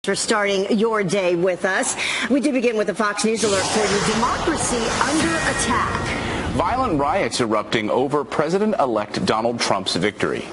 For starting your day with us. We do begin with a Fox News alert for you. Democracy under attack. Violent riots erupting over President-elect Donald Trump's victory.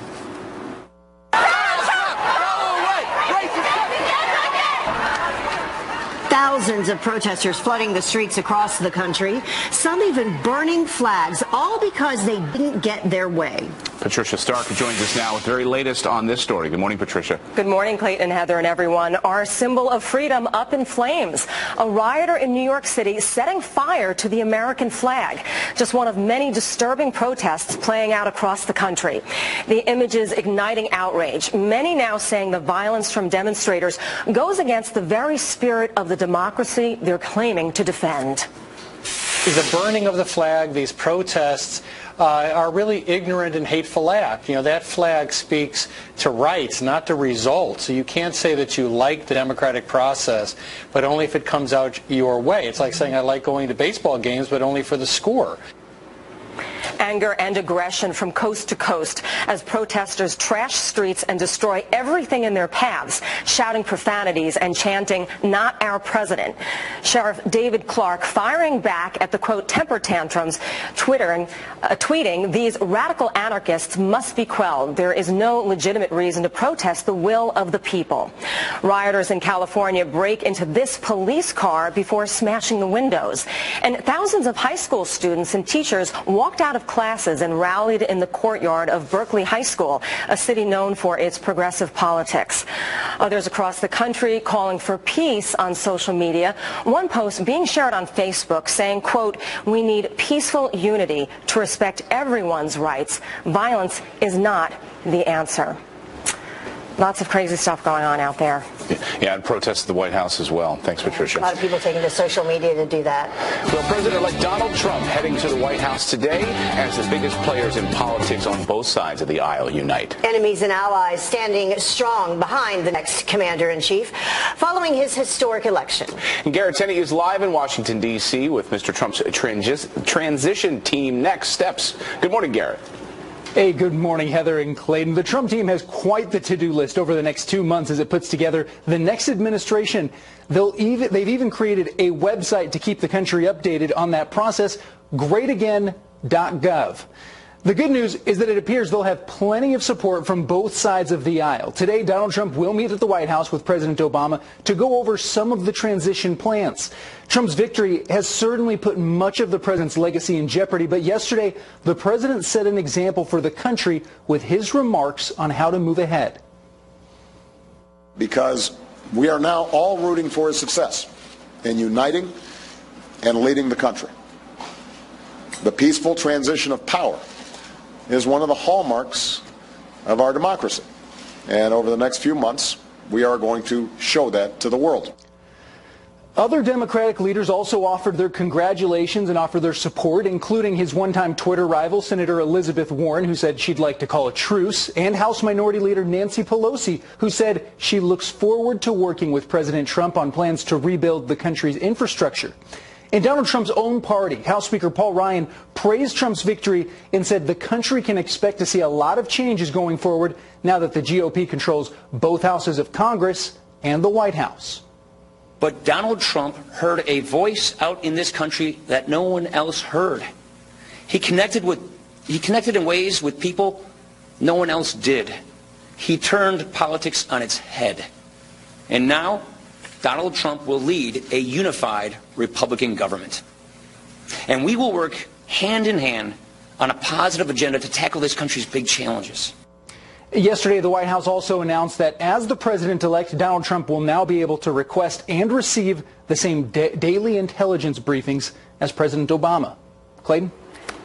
Thousands of protesters flooding the streets across the country, some even burning flags, all because they didn't get their way. Patricia Stark joins us now with the very latest on this story. Good morning, Patricia. Good morning, Clayton, Heather, and everyone. Our symbol of freedom up in flames. A rioter in New York City setting fire to the American flag. Just one of many disturbing protests playing out across the country. The images igniting outrage. Many now saying the violence from demonstrators goes against the very spirit of the democracy they're claiming to defend. The burning of the flag, these protests, are really ignorant and hateful act. You know, that flag speaks to rights, not to results. So you can't say that you like the democratic process, but only if it comes out your way. It's like saying I like going to baseball games, but only for the score. Anger and aggression from coast to coast as protesters trash streets and destroy everything in their paths, shouting profanities and chanting, "Not our president." Sheriff David Clark firing back at the, quote, temper tantrums, tweeting, "These radical anarchists must be quelled. There is no legitimate reason to protest the will of the people." Rioters in California break into this police car before smashing the windows. And thousands of high school students and teachers walked out of classes and rallied in the courtyard of Berkeley High School, a city known for its progressive politics. Others across the country calling for peace on social media. One post being shared on Facebook saying, quote, "We need peaceful unity to respect everyone's rights. Violence is not the answer." Lots of crazy stuff going on out there. Yeah, and protests at the White House as well. Thanks, Patricia. A lot of people taking to social media to do that. Well, President-elect Donald Trump heading to the White House today as the biggest players in politics on both sides of the aisle unite. Enemies and allies standing strong behind the next commander-in-chief following his historic election. And Garrett Hannity is live in Washington, D.C. with Mr. Trump's transition team. Next steps. Good morning, Garrett. Hey, good morning, Heather and Clayton. The Trump team has quite the to-do list over the next 2 months as it puts together the next administration. They've even created a website to keep the country updated on that process, greatagain.gov. The good news is that it appears they'll have plenty of support from both sides of the aisle. Today, Donald Trump will meet at the White House with President Obama to go over some of the transition plans. Trump's victory has certainly put much of the president's legacy in jeopardy, but yesterday, the president set an example for the country with his remarks on how to move ahead. Because we are now all rooting for his success in uniting and leading the country. The peaceful transition of power is one of the hallmarks of our democracy. And over the next few months, we are going to show that to the world. Other Democratic leaders also offered their congratulations and offered their support, including his one-time Twitter rival, Senator Elizabeth Warren, who said she'd like to call a truce, and House Minority Leader Nancy Pelosi, who said she looks forward to working with President Trump on plans to rebuild the country's infrastructure. In Donald Trump's own party, House Speaker Paul Ryan praised Trump's victory and said the country can expect to see a lot of changes going forward now that the GOP controls both houses of Congress and the White House. But Donald Trump heard a voice out in this country that no one else heard. He connected in ways with people no one else did. He turned politics on its head. And now Donald Trump will lead a unified Republican government. And we will work hand in hand on a positive agenda to tackle this country's big challenges. Yesterday, the White House also announced that as the president-elect, Donald Trump will now be able to request and receive the same daily intelligence briefings as President Obama. Clayton?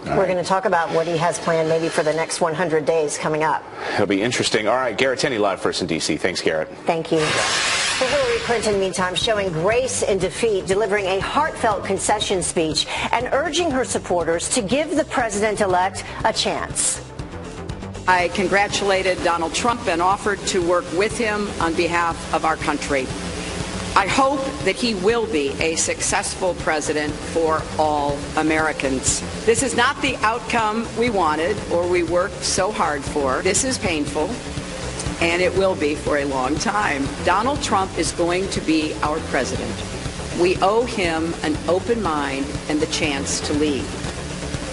We're going to talk about what he has planned maybe for the next 100 days coming up. It'll be interesting. All right, Garrett Hannity live for us in D.C. Thanks, Garrett. Thank you. For Hillary Clinton, meantime, showing grace in defeat, delivering a heartfelt concession speech and urging her supporters to give the president-elect a chance. I congratulated Donald Trump and offered to work with him on behalf of our country. I hope that he will be a successful president for all Americans. This is not the outcome we wanted or we worked so hard for. This is painful. and it will be for a long time. Donald Trump is going to be our president. We owe him an open mind and the chance to lead.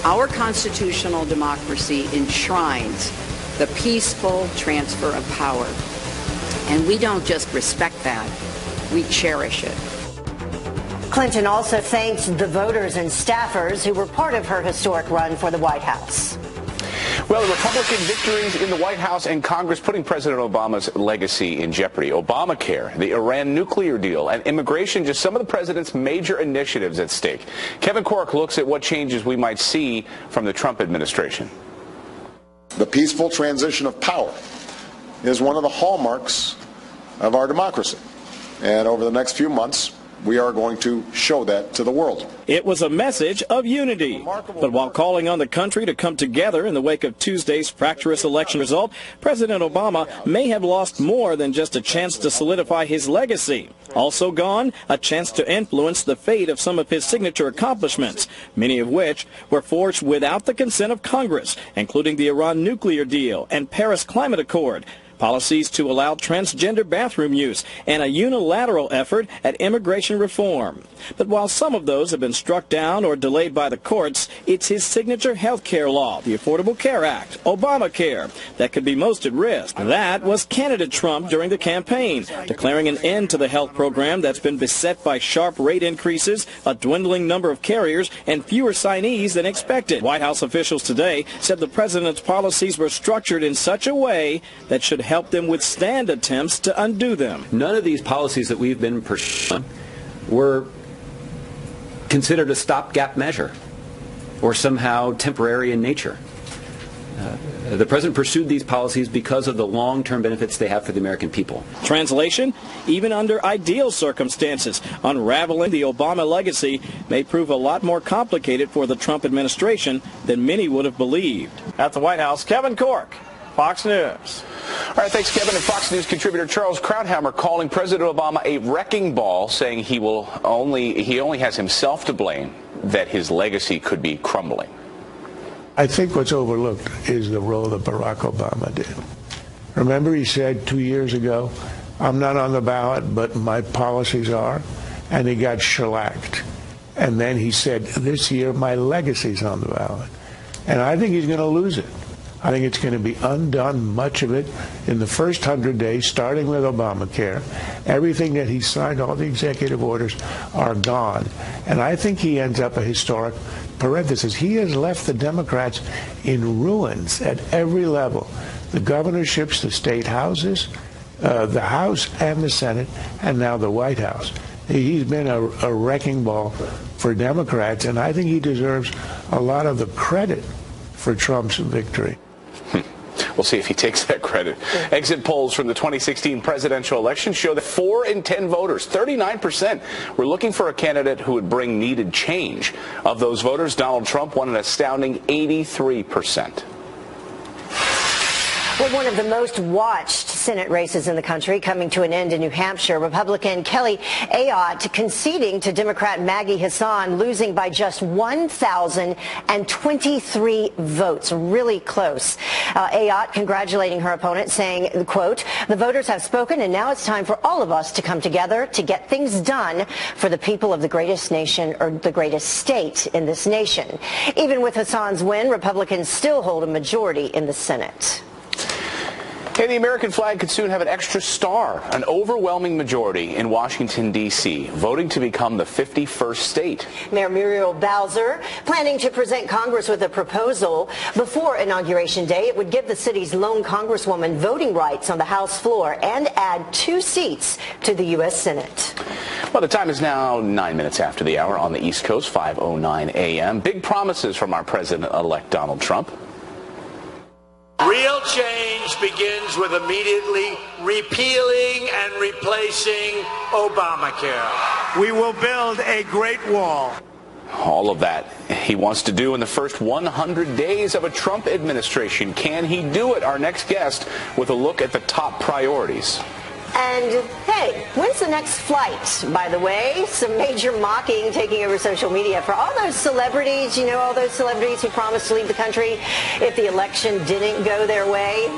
Our constitutional democracy enshrines the peaceful transfer of power. And we don't just respect that, we cherish it. Clinton also thanked the voters and staffers who were part of her historic run for the White House. Well, the Republican victories in the White House and Congress putting President Obama's legacy in jeopardy. Obamacare, the Iran nuclear deal, and immigration, just some of the president's major initiatives at stake. Kevin Corke looks at what changes we might see from the Trump administration. The peaceful transition of power is one of the hallmarks of our democracy. And over the next few months, we are going to show that to the world. It was a message of unity. But while calling on the country to come together in the wake of Tuesday's fractious election result, President Obama may have lost more than just a chance to solidify his legacy. Also gone, a chance to influence the fate of some of his signature accomplishments, many of which were forged without the consent of Congress, including the Iran nuclear deal and Paris Climate Accord, policies to allow transgender bathroom use, and a unilateral effort at immigration reform. But while some of those have been struck down or delayed by the courts, it's his signature health care law, the Affordable Care Act, Obamacare, that could be most at risk. That was candidate Trump during the campaign, declaring an end to the health program that's been beset by sharp rate increases, a dwindling number of carriers, and fewer signees than expected. White House officials today said the president's policies were structured in such a way that should help them withstand attempts to undo them. None of these policies that we've been pursuing were considered a stopgap measure or somehow temporary in nature. The president pursued these policies because of the long-term benefits they have for the American people. Translation, even under ideal circumstances, unraveling the Obama legacy may prove a lot more complicated for the Trump administration than many would have believed. At the White House, Kevin Corke, Fox News. All right, thanks, Kevin. And Fox News contributor Charles Krauthammer calling President Obama a wrecking ball, saying he only has himself to blame that his legacy could be crumbling. I think what's overlooked is the role that Barack Obama did. Remember, he said 2 years ago, I'm not on the ballot, but my policies are, and he got shellacked. And then he said, this year, my legacy's on the ballot. And I think he's going to lose it. I think it's going to be undone, much of it, in the first 100 days, starting with Obamacare. Everything that he signed, all the executive orders, are gone. And I think he ends up a historic parenthesis. He has left the Democrats in ruins at every level. The governorships, the state houses, the House and the Senate, and now the White House. He's been a wrecking ball for Democrats, and I think he deserves a lot of the credit for Trump's victory. We'll see if he takes that credit. Exit polls from the 2016 presidential election show that 4 in 10 voters, 39%, were looking for a candidate who would bring needed change. Of those voters, Donald Trump won an astounding 83%. Well, one of the most watched Senate races in the country coming to an end in New Hampshire. Republican Kelly Ayotte conceding to Democrat Maggie Hassan, losing by just 1,023 votes. Really close. Ayotte congratulating her opponent, saying, quote, the voters have spoken, and now it's time for all of us to come together to get things done for the people of the greatest nation, or the greatest state in this nation. Even with Hassan's win, Republicans still hold a majority in the Senate. And the American flag could soon have an extra star. An overwhelming majority in Washington, D.C., voting to become the 51st state. Mayor Muriel Bowser planning to present Congress with a proposal before Inauguration Day. It would give the city's lone congresswoman voting rights on the House floor and add 2 seats to the U.S. Senate. Well, the time is now 9 minutes after the hour on the East Coast, 5:09 a.m. Big promises from our president-elect Donald Trump. Real change begins with immediately repealing and replacing Obamacare. We will build a great wall. All of that he wants to do in the first 100 days of a Trump administration. Can he do it? Our next guest with a look at the top priorities. And, hey, when's the next flight, by the way? Some major mocking taking over social media for all those celebrities, all those celebrities who promised to leave the country if the election didn't go their way.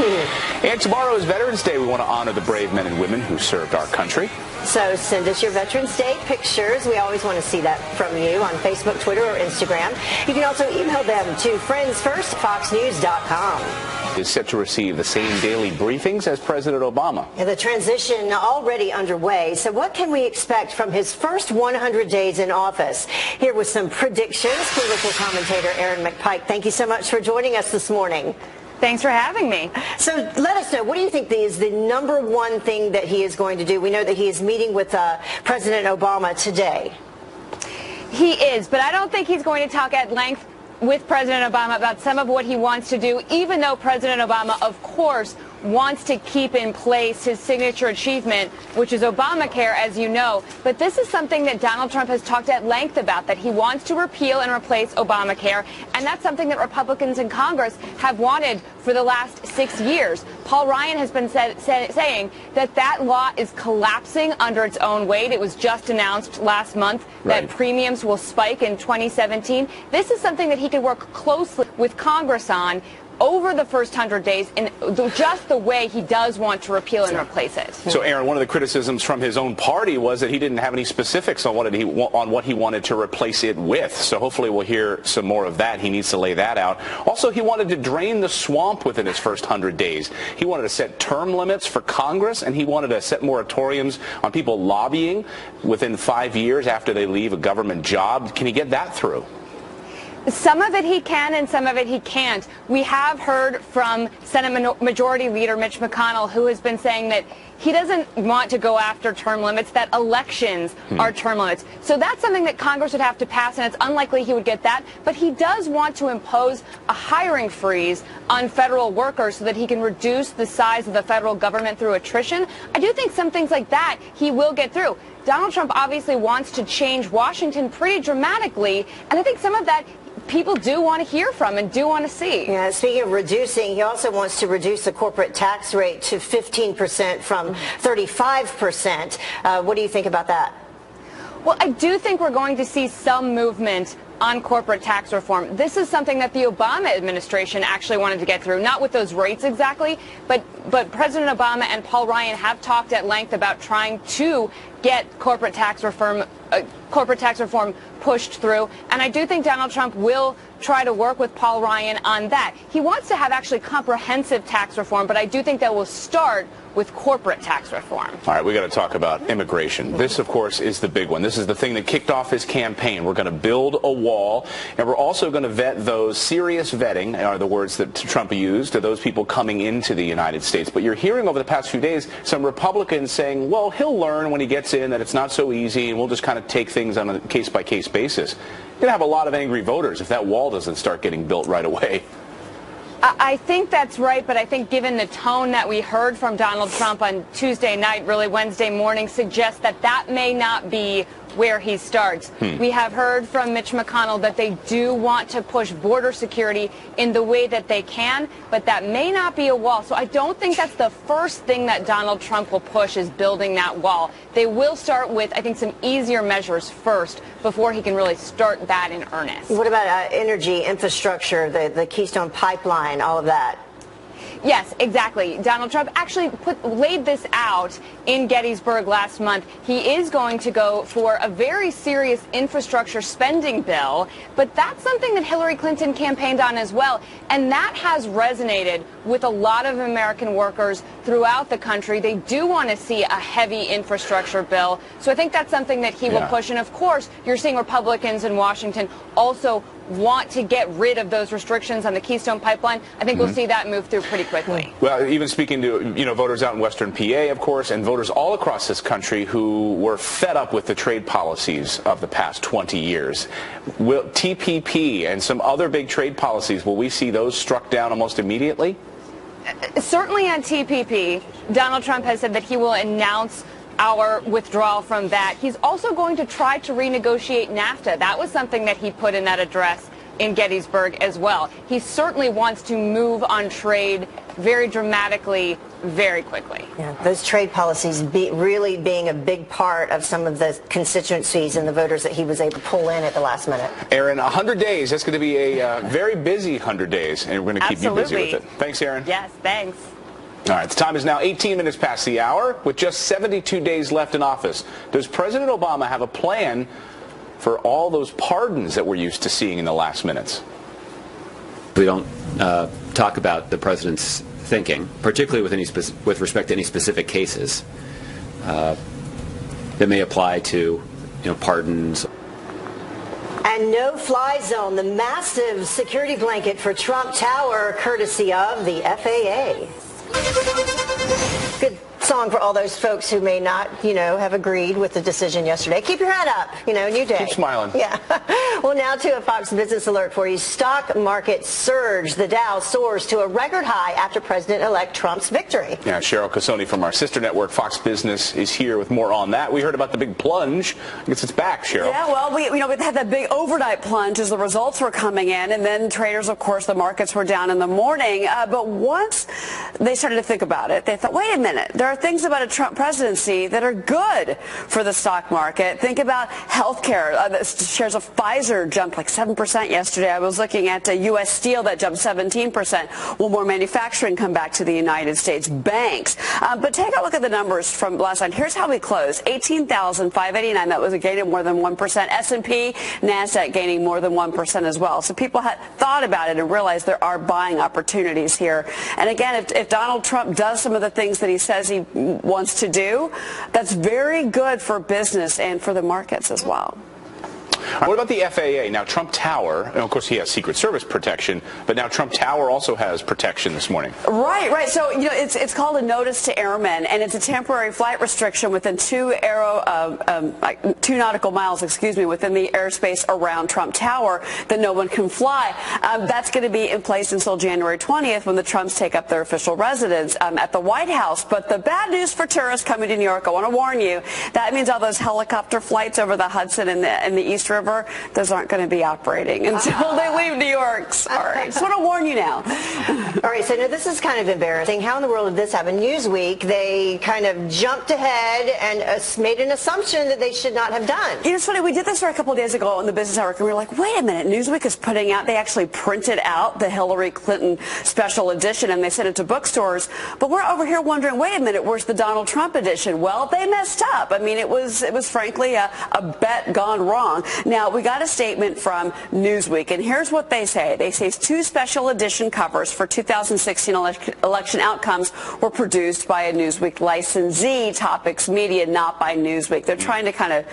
And tomorrow is Veterans Day. We want to honor the brave men and women who served our country. So send us your Veterans Day pictures. We always want to see that from you on Facebook, Twitter, or Instagram. You can also email them to friendsfirst@foxnews.com. Is set to receive the same daily briefings as President Obama. And the transition already underway. So what can we expect from his first 100 days in office? Here with some predictions, political commentator Aaron McPike. Thank you so much for joining us this morning. Thanks for having me. So let us know, what do you think is the number one thing that he is going to do? We know that he is meeting with President Obama today. He is, but I don't think he's going to talk at length with President Obama about some of what he wants to do, even though President Obama, of course, wants to keep in place his signature achievement, which is Obamacare, as you know. But this is something that Donald Trump has talked at length about, that he wants to repeal and replace Obamacare. And that's something that Republicans in Congress have wanted for the last 6 years. Paul Ryan has been saying that that law is collapsing under its own weight. It was just announced last month that premiums will spike in 2017. This is something that he could work closely with Congress on over the first 100 days, in just the way he does want to repeal and replace it. So, Aaron, one of the criticisms from his own party was that he didn't have any specifics on what he wanted to replace it with. So hopefully we'll hear some more of that. He needs to lay that out. Also, he wanted to drain the swamp within his first 100 days. He wanted to set term limits for Congress, and he wanted to set moratoriums on people lobbying within 5 years after they leave a government job. Can he get that through? Some of it he can and some of it he can't. We have heard from Senate Majority Leader Mitch McConnell, who has been saying that he doesn't want to go after term limits, that elections are term limits. So that's something that Congress would have to pass, and it's unlikely he would get that. But he does want to impose a hiring freeze on federal workers so that he can reduce the size of the federal government through attrition. I do think some things like that he will get through. Donald Trump obviously wants to change Washington pretty dramatically, and I think some of that people do want to hear from and do want to see. Yeah, speaking of reducing, he also wants to reduce the corporate tax rate to 15% from 35%. What do you think about that? Well, I do think we're going to see some movement on corporate tax reform. This is something that the Obama administration actually wanted to get through, not with those rates exactly, but President Obama and Paul Ryan have talked at length about trying to get corporate tax reform pushed through. And I do think Donald Trump will try to work with Paul Ryan on that. He wants to have actually comprehensive tax reform, but I do think that will start with corporate tax reform. All right, we got to talk about immigration. This, of course, is the big one. This is the thing that kicked off his campaign. We're going to build a wall, and we're also going to vet those. Serious vetting are the words that Trump used to those people coming into the United States. But you're hearing over the past few days some Republicans saying, well, he'll learn when he gets in that it's not so easy, and we'll just kind of take things on a case-by-case basis. You're going to have a lot of angry voters if that wall doesn't start getting built right away. I think that's right, but I think given the tone that we heard from Donald Trump on Tuesday night, really Wednesday morning, suggests that that may not be where he starts. We have heard from Mitch McConnell that they do want to push border security in the way that they can, but that may not be a wall. So I don't think that's the first thing that Donald Trump will push, is building that wall. They will start with, I think, some easier measures first before he can really start that in earnest. What about energy infrastructure, the Keystone Pipeline, all of that? Yes, exactly. Donald Trump actually laid this out in Gettysburg last month. He is going to go for a very serious infrastructure spending bill, but that's something that Hillary Clinton campaigned on as well, and that has resonated with a lot of American workers throughout the country. They do want to see a heavy infrastructure bill, so I think that's something that he will push. And of course, you're seeing Republicans in Washington also want to get rid of those restrictions on the Keystone Pipeline. I think we'll see that move through pretty quickly. Well, even speaking to voters out in Western PA, of course, and voters all across this country who were fed up with the trade policies of the past 20 years. Will TPP and some other big trade policies, will we see those struck down almost immediately? Certainly on TPP, Donald Trump has said that he will announce our withdrawal from that. He's also going to try to renegotiate NAFTA. That was something that he put in that address in Gettysburg as well. He certainly wants to move on trade very dramatically very quickly. Yeah, those trade policies really being a big part of some of the constituencies and the voters that he was able to pull in at the last minute. Aaron, 100 days. That's going to be a very busy 100 days, and we're going to keep you busy with it. Thanks, Aaron. Yes, thanks. All right, the time is now 18 minutes past the hour, with just 72 days left in office. Does President Obama have a plan for all those pardons that we're used to seeing in the last minutes? We don't talk about the president's thinking, particularly with respect to any specific cases that may apply to, pardons. And no-fly zone, the massive security blanket for Trump Tower, courtesy of the FAA. Good song for all those folks who may not, have agreed with the decision yesterday. Keep your head up, new day. Keep smiling. Yeah. Well, now to a Fox Business alert for you. Stock market surge. The Dow soars to a record high after President-elect Trump's victory. Yeah, Cheryl Casoni from our sister network, Fox Business, is here with more on that. We heard about the big plunge. I guess it's back, Cheryl. Yeah, well, we had that big overnight plunge as the results were coming in, and then traders, of course, the markets were down in the morning. But once they started to think about it, they thought, wait a minute, there are things about a Trump presidency that are good for the stock market. Think about healthcare. The shares of Pfizer jumped like 7% yesterday. I was looking at U.S. Steel that jumped 17%. Will more manufacturing come back to the United States? Banks. But take a look at the numbers from last night. Here's how we closed. 18,589. That was a gain of more than 1%. S&P, NASDAQ gaining more than 1% as well. So people had thought about it and realized there are buying opportunities here. And again, if Donald Trump does some of the things that he says he wants to do, that's very good for business and for the markets as well. What about the FAA? Now, Trump Tower, and of course he has Secret Service protection, but now Trump Tower also has protection this morning. Right. So, it's called a notice to airmen, and it's a temporary flight restriction within 2 nautical miles, within the airspace around Trump Tower that no one can fly. That's going to be in place until January 20th when the Trumps take up their official residence at the White House. But the bad news for tourists coming to New York, I want to warn you, that means all those helicopter flights over the Hudson and the East River, those aren't going to be operating until they leave New York. Sorry. Just want to warn you now. All right, so now this is kind of embarrassing. How in the world did this happen? Newsweek, they kind of jumped ahead and made an assumption that they should not have done. It's funny, we did this a couple of days ago on the Business Hour, and we were like, wait a minute, Newsweek is putting out, they actually printed out the Hillary Clinton special edition, and they sent it to bookstores. But we're over here wondering, wait a minute, where's the Donald Trump edition? Well, they messed up. I mean, it was frankly a bet gone wrong. Now, we got a statement from Newsweek, and here's what they say. They say 2 special edition covers for 2016 election outcomes were produced by a Newsweek licensee, Topics Media, not by Newsweek. They're trying to kind of,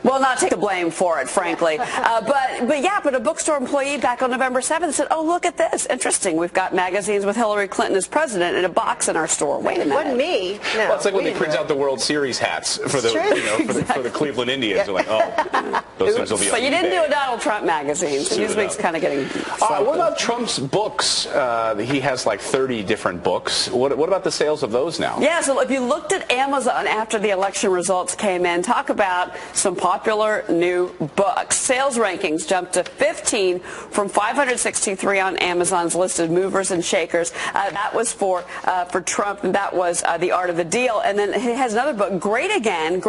not take the blame for it, frankly. But a bookstore employee back on November 7th said, oh, look at this. Interesting. We've got magazines with Hillary Clinton as president in a box in our store. Wait a minute. It wasn't me. No, well, it's like when they print out the World Series hats for the, for the Cleveland Indians. They're like, oh, those things will be on But you didn't do a Donald Trump magazine. So Newsweek's kind of getting what about Trump's books? He has like 30 different books. What about the sales of those now? Yeah, so if you looked at Amazon after the election results came in, talk about some popular new books. Sales rankings jumped to 15 from 563 on Amazon's listed movers and shakers. That was for Trump, and that was The Art of the Deal. And then he has another book, Great Again,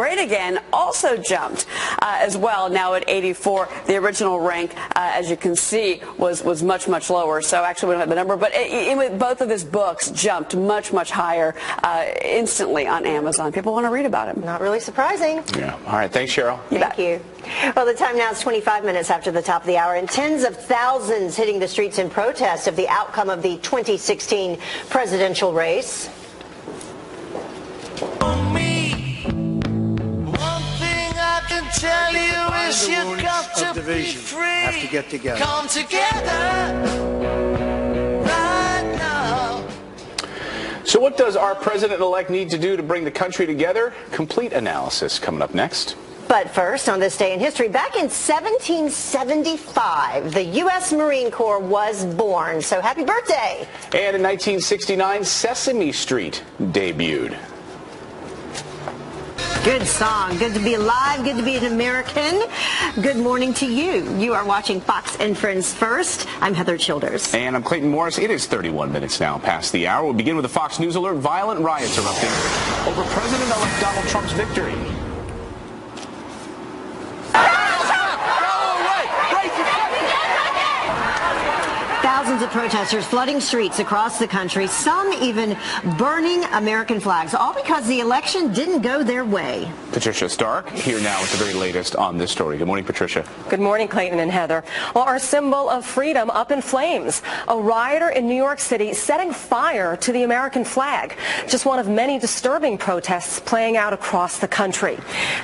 also jumped as well, now at 84. The original rank, as you can see, was much, much lower. So actually we don't have the number, but both of his books jumped much, much higher instantly on Amazon. People want to read about him. Not really surprising. Yeah. All right. Thanks, Cheryl. Thank you. Well, the time now is 25 minutes after the top of the hour, and tens of thousands hitting the streets in protest of the outcome of the 2016 presidential race. Tell you is you got to be free. Have to get together. Come together right now. So what does our president-elect need to do to bring the country together? Complete analysis coming up next. But first, on this day in history, back in 1775, the U.S. Marine Corps was born. So happy birthday. And in 1969, Sesame Street debuted. Good song. Good to be alive. Good to be an American. Good morning to you. You are watching Fox and Friends First. I'm Heather Childers. And I'm Clayton Morris. It is 31 minutes now past the hour. We'll begin with a Fox News alert. Violent riots erupting over President-elect Donald Trump's victory. Thousands of protesters flooding streets across the country, some even burning American flags, all because the election didn't go their way. Patricia Stark here now with the very latest on this story. Good morning, Patricia. Good morning, Clayton and Heather. Well, our symbol of freedom up in flames. A rioter in New York City setting fire to the American flag. Just one of many disturbing protests playing out across the country.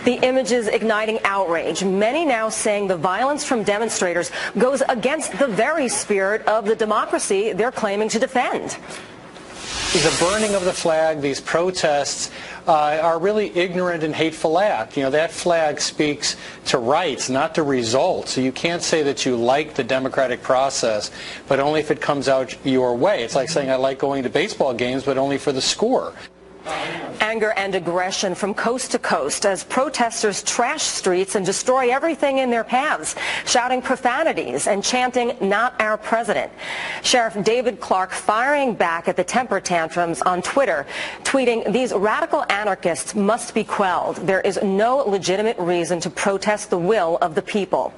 The images igniting outrage. Many now saying the violence from demonstrators goes against the very spirit of the democracy they're claiming to defend. The burning of the flag, these protests, are really ignorant and hateful act. You know, that flag speaks to rights, not to results. So you can't say that you like the democratic process, but only if it comes out your way. It's like saying I like going to baseball games, but only for the score. Anger and aggression from coast to coast as protesters trash streets and destroy everything in their paths, shouting profanities and chanting, "Not our president." Sheriff David Clark firing back at the temper tantrums on Twitter, tweeting, "These radical anarchists must be quelled. There is no legitimate reason to protest the will of the people."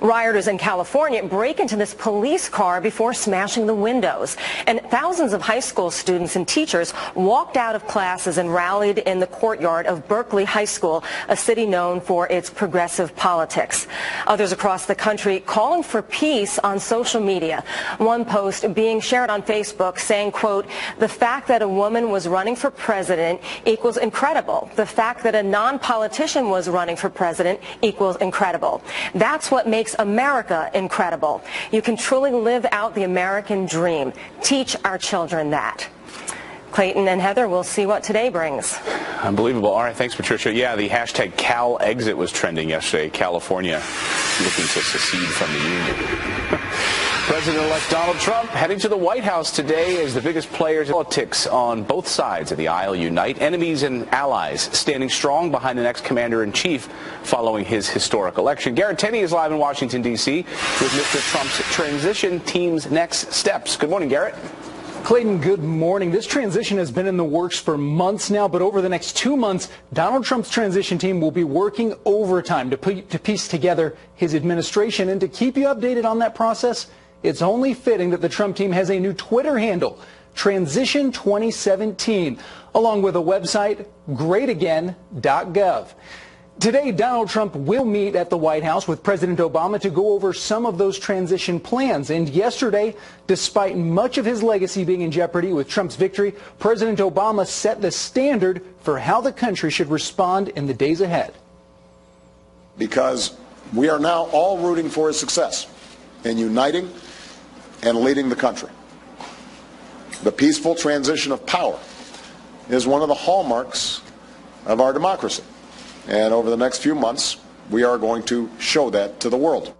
Rioters in California break into this police car before smashing the windows. And thousands of high school students and teachers walked out of classes and rallied in the courtyard of Berkeley High School, a city known for its progressive politics. Others across the country calling for peace on social media. One post being shared on Facebook saying, quote, "The fact that a woman was running for president equals incredible. The fact that a non-politician was running for president equals incredible. That's what makes America incredible. You can truly live out the American dream. Teach our children that." Clayton and Heather, we'll see what today brings. Unbelievable. All right, thanks, Patricia. Yeah, the hashtag CalExit was trending yesterday. California looking to secede from the union. President-elect Donald Trump heading to the White House today as the biggest players in politics on both sides of the aisle unite. Enemies and allies standing strong behind the next commander-in-chief following his historic election. Garrett Tenney is live in Washington, D.C. with Mr. Trump's transition team's next steps. Good morning, Garrett. Clayton, good morning. This transition has been in the works for months now, but over the next 2 months, Donald Trump's transition team will be working overtime to piece together his administration. And to keep you updated on that process, it's only fitting that the Trump team has a new Twitter handle, Transition 2017, along with a website, greatagain.gov. Today, Donald Trump will meet at the White House with President Obama to go over some of those transition plans. And yesterday, despite much of his legacy being in jeopardy with Trump's victory, President Obama set the standard for how the country should respond in the days ahead. Because we are now all rooting for his success in uniting and leading the country. The peaceful transition of power is one of the hallmarks of our democracy. And over the next few months, we are going to show that to the world.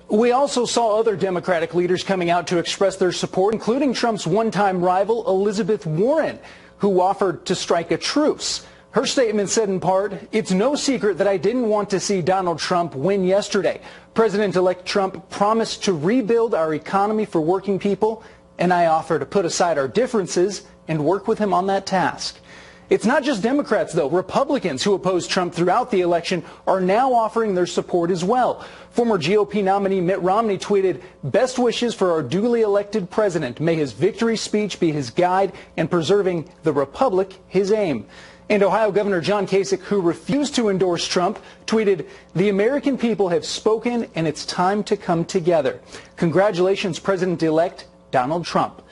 We also saw other Democratic leaders coming out to express their support, including Trump's one-time rival, Elizabeth Warren, who offered to strike a truce. Her statement said in part, "It's no secret that I didn't want to see Donald Trump win yesterday. President-elect Trump promised to rebuild our economy for working people, and I offer to put aside our differences and work with him on that task." It's not just Democrats, though. Republicans who opposed Trump throughout the election are now offering their support as well. Former GOP nominee Mitt Romney tweeted, "Best wishes for our duly elected president. May his victory speech be his guide and preserving the republic his aim." And Ohio Governor John Kasich, who refused to endorse Trump, tweeted, "The American people have spoken and it's time to come together. Congratulations, President-elect Donald Trump."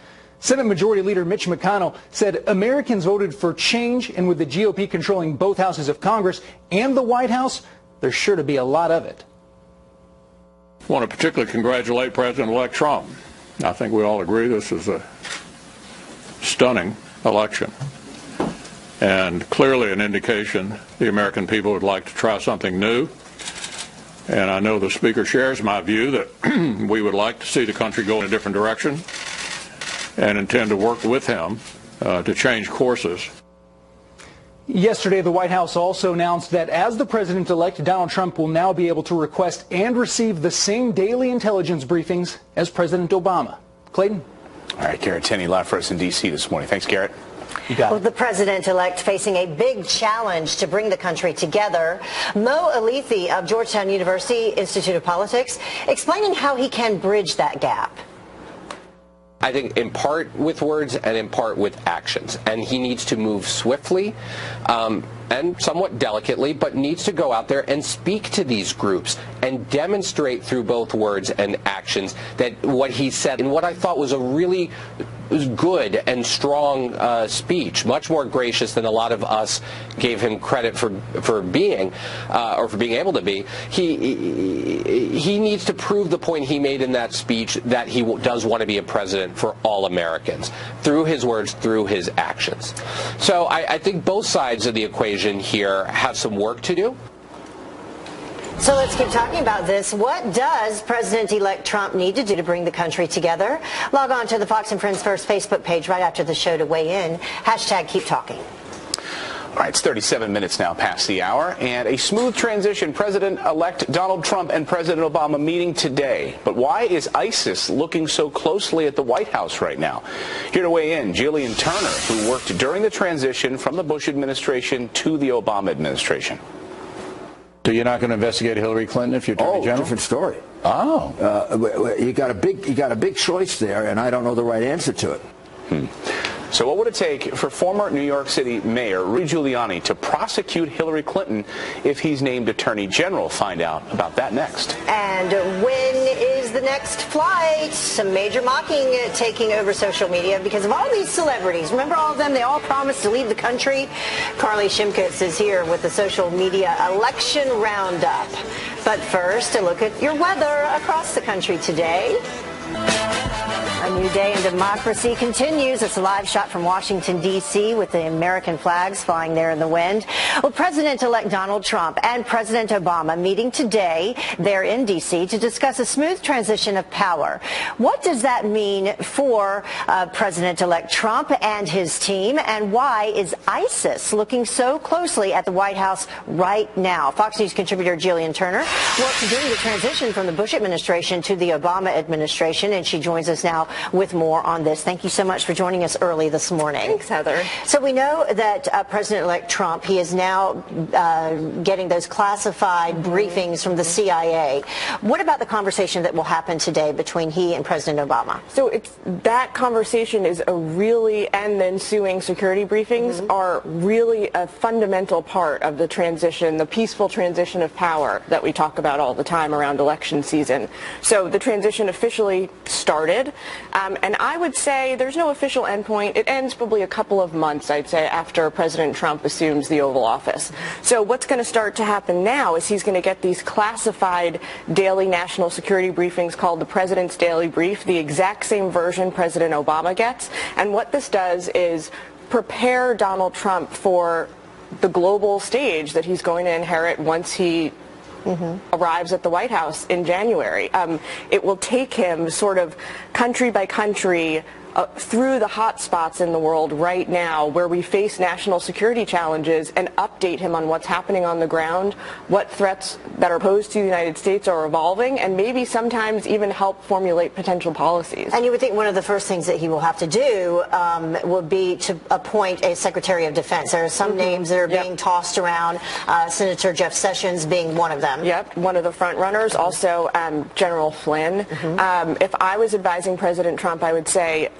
Senate Majority Leader Mitch McConnell said Americans voted for change, and with the GOP controlling both houses of Congress and the White House, there's sure to be a lot of it. I want to particularly congratulate President-elect Trump. I think we all agree this is a stunning election and clearly an indication the American people would like to try something new. And I know the Speaker shares my view that we would like to see the country go in a different direction, and intend to work with him to change courses. Yesterday, the White House also announced that as the president-elect, Donald Trump will now be able to request and receive the same daily intelligence briefings as President Obama. Clayton? All right, Garrett Tenney live for us in D.C. this morning. Thanks, Garrett. You got it. Well, the president-elect facing a big challenge to bring the country together. Mo Alithi of Georgetown University Institute of Politics explaining how he can bridge that gap. I think in part with words and in part with actions. And he needs to move swiftly and somewhat delicately, but needs to go out there and speak to these groups and demonstrate through both words and actions that what he said in what I thought was a really good and strong speech, much more gracious than a lot of us gave him credit for being or for being able to be. He needs to prove the point he made in that speech that he does want to be a president for all Americans through his words, through his actions. So I think both sides of the equation here have some work to do. So let's keep talking about this. What does President-elect Trump need to do to bring the country together? Log on to the Fox and Friends First Facebook page right after the show to weigh in. Hashtag keep talking. All right, it's 37 minutes now past the hour, and a smooth transition. President-elect Donald Trump and President Obama meeting today. But why is ISIS looking so closely at the White House right now? Here to weigh in, Jeanine Turner, who worked during the transition from the Bush administration to the Obama administration. So you're not going to investigate Hillary Clinton if you're Attorney General? Different story. Oh. You got a big choice there, and I don't know the right answer to it. So what would it take for former New York City Mayor Rudy Giuliani to prosecute Hillary Clinton if he's named Attorney General? Find out about that next. And when is the next flight? Some major mocking taking over social media because of all these celebrities. Remember all of them? They all promised to leave the country. Carly Shimkus is here with the social media election roundup. But first, a look at your weather across the country today. A new day in democracy continues. It's a live shot from Washington, D.C. with the American flags flying there in the wind. Well, President-elect Donald Trump and President Obama meeting today there in D.C. to discuss a smooth transition of power. What does that mean for President-elect Trump and his team, and why is ISIS looking so closely at the White House right now? Fox News contributor Jeanine Turner worked during the transition from the Bush administration to the Obama administration, and she joins us now with more on this. Thank you so much for joining us early this morning. Thanks, Heather. So we know that President-elect Trump, he is now getting those classified briefings from the CIA. What about the conversation that will happen today between he and President Obama? So that conversation is and the ensuing security briefings are really a fundamental part of the transition, the peaceful transition of power that we talk about all the time around election season. So the transition officially started. And I would say there's no official endpoint. It ends probably a couple of months, I'd say, after President Trump assumes the Oval Office. So what's going to start to happen now is he's going to get these classified daily national security briefings called the President's Daily Brief, the exact same version President Obama gets. And what this does is prepare Donald Trump for the global stage that he's going to inherit once he arrives at the White House in January. It will take him sort of country by country through the hot spots in the world right now where we face national security challenges and update him on what's happening on the ground, what threats that are posed to the United States are evolving, and maybe sometimes even help formulate potential policies. And you would think one of the first things that he will have to do would be to appoint a Secretary of Defense. There are some names that are being tossed around, Senator Jeff Sessions being one of them. Yep, one of the front runners, also General Flynn. If I was advising President Trump, I would say,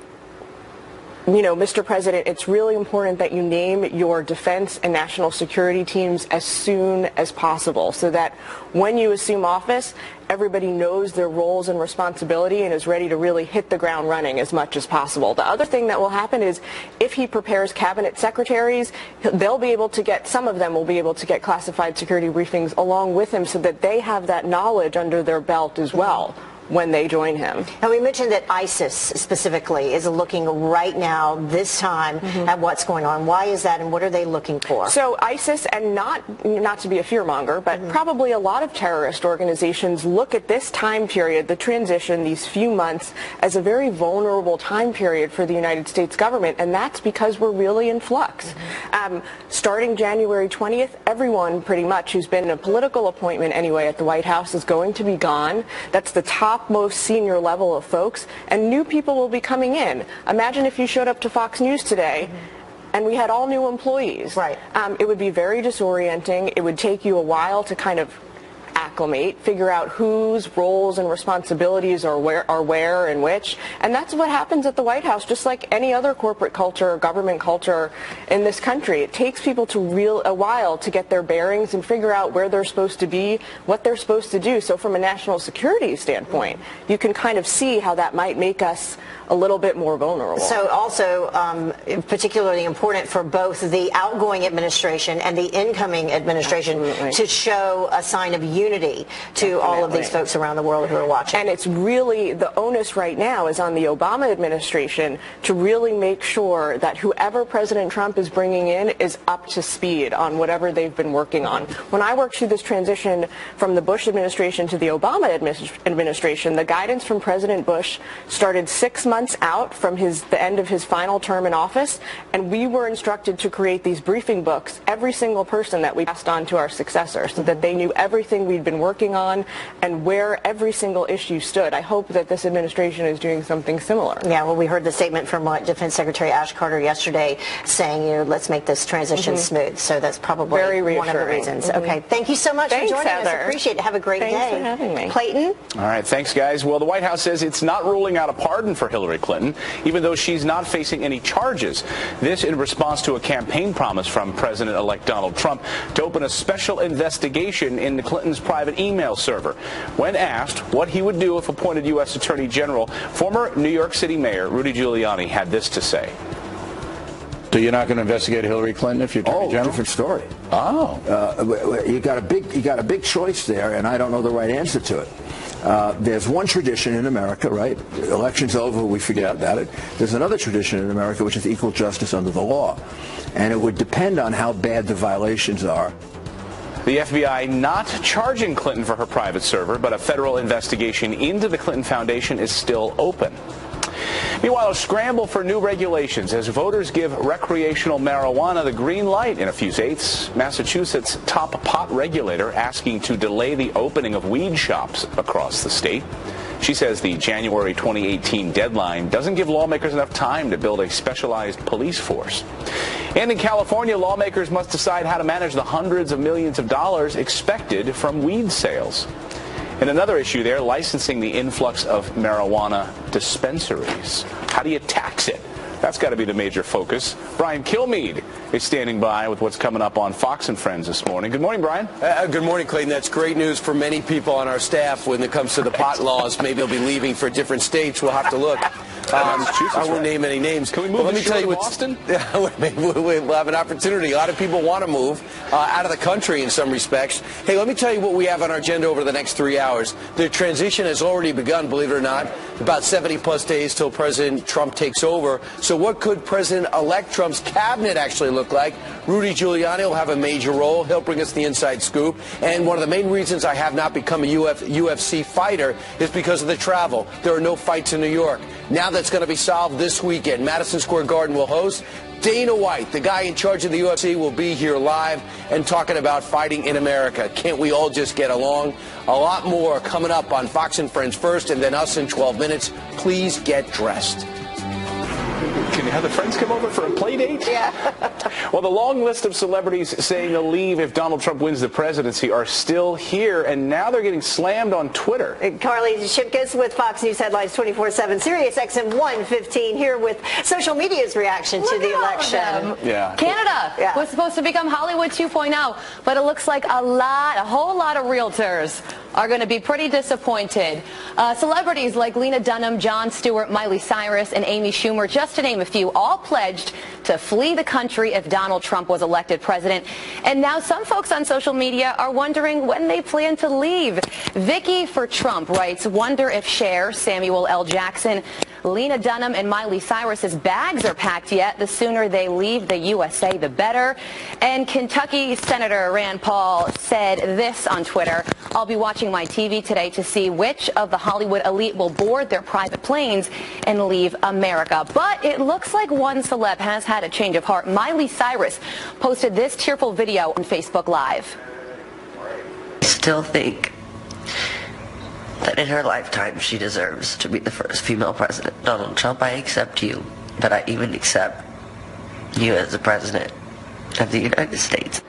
you know, Mr. President, it's really important that you name your defense and national security teams as soon as possible so that when you assume office, everybody knows their roles and responsibility and is ready to really hit the ground running as much as possible. The other thing that will happen is if he prepares cabinet secretaries, they'll be able to get, some of them will be able to get classified security briefings along with him so that they have that knowledge under their belt as well when they join him. Now, we mentioned that ISIS specifically is looking right now, this time, at what's going on. Why is that, and what are they looking for? So ISIS, and not to be a fearmonger, but probably a lot of terrorist organizations look at this time period, the transition, these few months, as a very vulnerable time period for the United States government, and that's because we're really in flux. Starting January 20th, everyone pretty much who's been in a political appointment anyway at the White House is going to be gone. That's the topmost senior level of folks, and new people will be coming in. Imagine if you showed up to Fox News today and we had all new employees. Right. It would be very disorienting. It would take you a while to kind of acclimate, figure out whose roles and responsibilities are where and which, and that's what happens at the White House, just like any other corporate culture or government culture in this country. It takes people a while to get their bearings and figure out where they're supposed to be, what they're supposed to do. So from a national security standpoint, you can kind of see how that might make us a little bit more vulnerable. So also particularly important for both the outgoing administration and the incoming administration to show a sign of unity to all of these folks around the world who are watching. And it's really, the onus right now is on the Obama administration to really make sure that whoever President Trump is bringing in is up to speed on whatever they've been working on. When I worked through this transition from the Bush administration to the Obama administration, the guidance from President Bush started 6 months out from the end of his final term in office, and we were instructed to create these briefing books, every single person that we passed on to our successor, so that they knew everything we'd been working on and where every single issue stood. I hope that this administration is doing something similar. Yeah, well, we heard the statement from Defense Secretary Ash Carter yesterday saying, let's make this transition smooth. So that's probably one of the reasons. Okay, thank you so much for joining us. Appreciate it. Have a great day. Thanks for having me. Clayton? All right, thanks, guys. Well, the White House says it's not ruling out a pardon for Hillary Clinton, even though she's not facing any charges. This in response to a campaign promise from President-elect Donald Trump to open a special investigation into Clinton's private email server. When asked what he would do if appointed U.S. Attorney General, former New York City Mayor Rudy Giuliani had this to say. So you're not going to investigate Hillary Clinton if you're Attorney General? Different story. Oh. You got a big choice there, and I don't know the right answer to it. There's one tradition in America, right? Election's over, we forget about it. There's another tradition in America, which is equal justice under the law. And it would depend on how bad the violations are. The FBI not charging Clinton for her private server, but a federal investigation into the Clinton Foundation is still open. Meanwhile, a scramble for new regulations as voters give recreational marijuana the green light in a few states. Massachusetts' top pot regulator asking to delay the opening of weed shops across the state. She says the January 2018 deadline doesn't give lawmakers enough time to build a specialized police force. And in California, lawmakers must decide how to manage the hundreds of millions of dollars expected from weed sales. And another issue there, licensing the influx of marijuana dispensaries. How do you tax it? That's got to be the major focus. Brian Kilmeade is standing by with what's coming up on Fox and Friends this morning. Good morning, Brian. Good morning, Clayton. That's great news for many people on our staff when it comes to the pot laws. Maybe they'll be leaving for different states. We'll have to look. I won't name any names. Can we move to Boston? We'll have an opportunity. A lot of people want to move out of the country in some respects. Hey, let me tell you what we have on our agenda over the next 3 hours. The transition has already begun, believe it or not. About 70-plus days till President Trump takes over. So what could President-elect Trump's cabinet actually look like? Rudy Giuliani will have a major role. He'll bring us the inside scoop. And one of the main reasons I have not become a UFC fighter is because of the travel. There are no fights in New York. Now that's going to be solved this weekend. Madison Square Garden will host. Dana White, the guy in charge of the UFC, will be here live and talking about fighting in America. Can't we all just get along? A lot more coming up on Fox and Friends first, and then us in 12 minutes. Please get dressed. Can you have the friends come over for a play date? Yeah. Well, the long list of celebrities saying they'll leave if Donald Trump wins the presidency are still here, and now they're getting slammed on Twitter. Carly Shipkiss with Fox News Headlines 24/7, Sirius XM 115, here with social media's reaction to the election. Yeah. Canada was supposed to become Hollywood 2.0, but it looks like a whole lot of realtors are going to be pretty disappointed. Celebrities like Lena Dunham, Jon Stewart, Miley Cyrus, and Amy Schumer, just to name a few, all pledged to flee the country if Donald Trump was elected president. And now some folks on social media are wondering when they plan to leave. Vicky for Trump writes, wonder if Cher, Samuel L. Jackson, Lena Dunham, and Miley Cyrus's bags are packed yet. The sooner they leave the USA, the better. And Kentucky Senator Rand Paul said this on Twitter, I'll be watching my TV today to see which of the Hollywood elite will board their private planes and leave America. But it looks like one celeb has had a change of heart. Miley Cyrus posted this tearful video on Facebook Live. I still think that in her lifetime she deserves to be the first female president. Donald Trump, I accept you, but I even accept you as the president of the United States.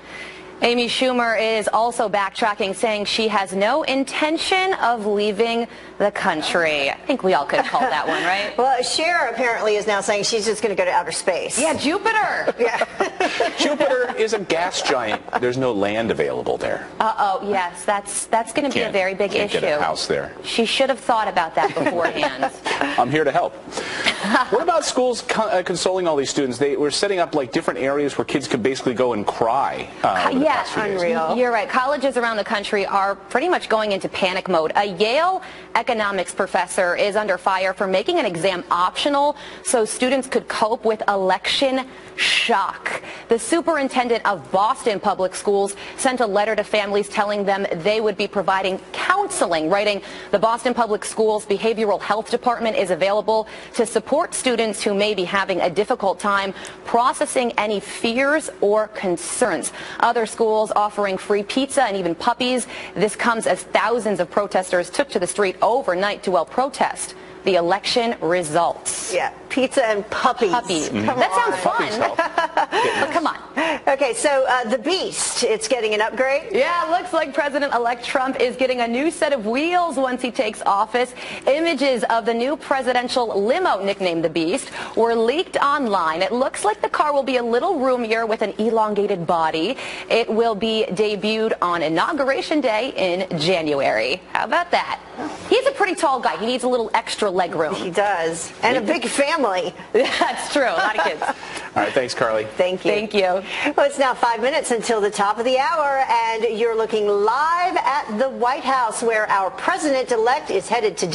Amy Schumer is also backtracking, saying she has no intention of leaving the country. I think we all could have called that one, right? Well, Cher apparently is now saying she's just going to go to outer space. Yeah, Jupiter. Yeah. Jupiter is a gas giant. There's no land available there. Uh-oh, yes, that's going to be a very big can't issue. Get a house there. She should have thought about that beforehand. I'm here to help. What about schools consoling all these students? They were setting up like different areas where kids could basically go and cry. Yes, unreal. You're right. Colleges around the country are pretty much going into panic mode. A Yale economics professor is under fire for making an exam optional so students could cope with election shock. The superintendent of Boston Public Schools sent a letter to families telling them they would be providing counseling, writing, the Boston Public Schools Behavioral Health Department is available to support students who may be having a difficult time processing any fears or concerns. Other schools offering free pizza and even puppies. This comes as thousands of protesters took to the street overnight to protest the election results. Yeah, pizza and puppies. Mm-hmm. That sounds fun. Oh, come on. Okay, so the Beast, it's getting an upgrade? Yeah, looks like President-elect Trump is getting a new set of wheels once he takes office. Images of the new presidential limo, nicknamed the Beast, were leaked online. It looks like the car will be a little roomier with an elongated body. It will be debuted on Inauguration Day in January. How about that? He's a pretty tall guy. He needs a little extra leg room. He does. And a big family. That's true. A lot of kids. All right, thanks, Carly. Thank you. Thank you. Well, it's now 5 minutes until the top of the hour, and you're looking live at the White House, where our president-elect is headed today.